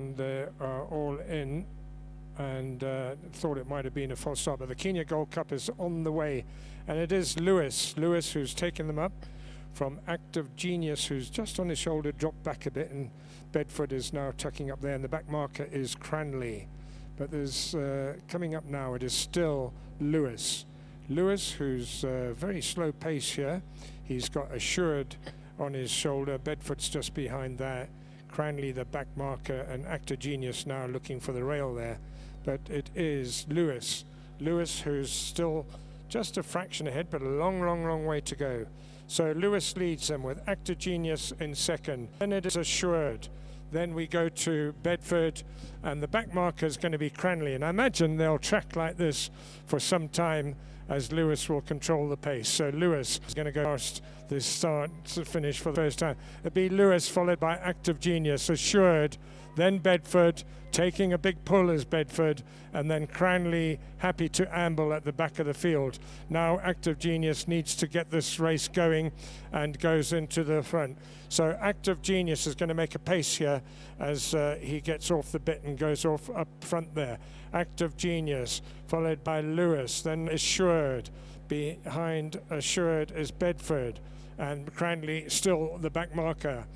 and they're all in, and thought it might have been a false start, but the Kenya Gold Cup is on the way, and it is Lewis who's taken them up from Active Genius, who's just on his shoulder, dropped back a bit, and Bedford is now tucking up there, and the back marker is Cranley. But there's coming up now, it is still Lewis, who's very slow pace here. He's got Assured on his shoulder, Bedford's just behind that, Cranley the back marker, and Active Genius now looking for the rail there. But it is Lewis who's still just a fraction ahead, but a long way to go. So Lewis leads them with Active Genius in second. Then it is Assured. Then we go to Bedford, and the back marker is going to be Cranley. And I imagine they'll track like this for some time as Lewis will control the pace. So Lewis is going to go past the start to finish for the first time. It'll be Lewis followed by Active Genius, Assured, then Bedford, taking a big pull as Bedford, and then Cranley happy to amble at the back of the field. Now Active Genius needs to get this race going and goes into the front. So Active Genius is going to make a pace here as he gets off the bit and goes off up front there. Active Genius followed by Lewis, then Assured. Behind Assured is Bedford, and Cranley still the back marker.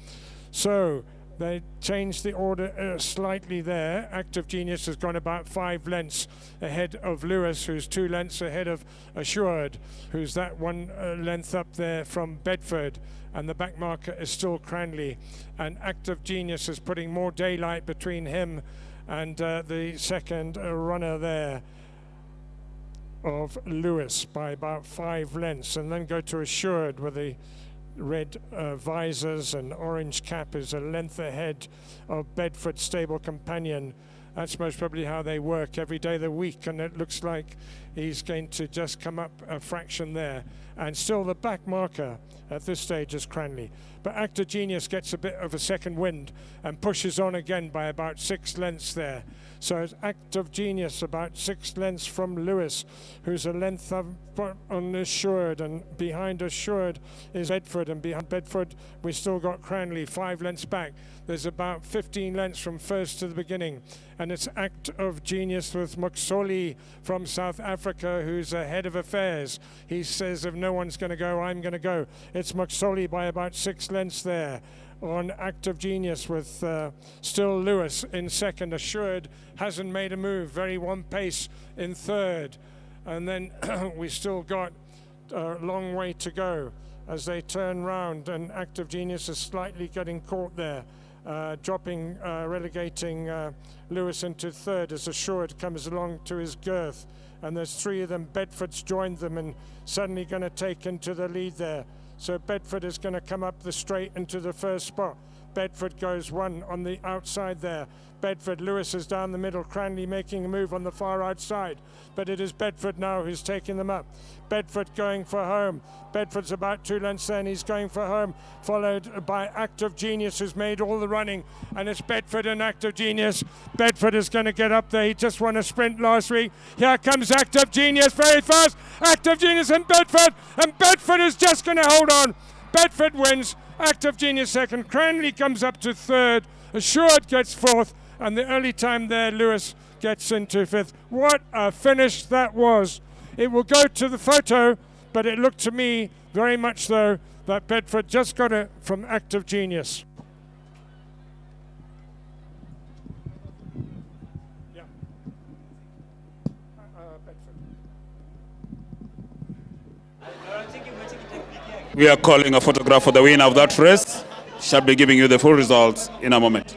So they changed the order slightly there. Active Genius has gone about 5 lengths ahead of Lewis, who's 2 lengths ahead of Assured, who's that 1 length up there from Bedford, and the back marker is still Cranley. And Active Genius is putting more daylight between him and the second runner there of Lewis by about 5 lengths, and then go to Assured with the red visors and orange cap is a length ahead of Bedford Stable Companion. That's most probably how they work every day of the week, and it looks like he's going to just come up a fraction there. And still the back marker at this stage is Cranley. But Active Genius gets a bit of a second wind and pushes on again by about 6 lengths there. So it's Active Genius about 6 lengths from Lewis, who's a length on Assured, and behind Assured is Bedford, and behind Bedford we still got Cranley 5 lengths back. There's about 15 lengths from first to the beginning, and it's Active Genius with Muxoli from South Africa, who's ahead of affairs. He says if no one's going to go, I'm going to go. It's Muxoli by about 6 lengths there on Active Genius, with still Lewis in second. Assured hasn't made a move, very one pace in third, and then we still got a long way to go as they turn round, and Active Genius is slightly getting caught there, relegating Lewis into third as Assured comes along to his girth, and there's 3 of them. Bedford's joined them and suddenly going to take into the lead there. So Bedford is going to come up the straight into the first spot. Bedford goes 1 on the outside there. Bedford, Lewis is down the middle. Cranley making a move on the far outside. But it is Bedford now who's taking them up. Bedford going for home. Bedford's about 2 lengths there, and he's going for home, followed by Active Genius, who's made all the running. And it's Bedford and Active Genius. Bedford is going to get up there. He just won a sprint last week. Here comes Active Genius very fast. Active Genius and Bedford is just going to hold on. Bedford wins. Active Genius second. Cranley comes up to third. Assured gets fourth. And the early time there, Lewis gets into fifth. What a finish that was. It will go to the photo, but it looked to me very much though that Bedford just got it from Active Genius. Yeah. We are calling a photograph for the winner of that race. Shall be giving you the full results in a moment.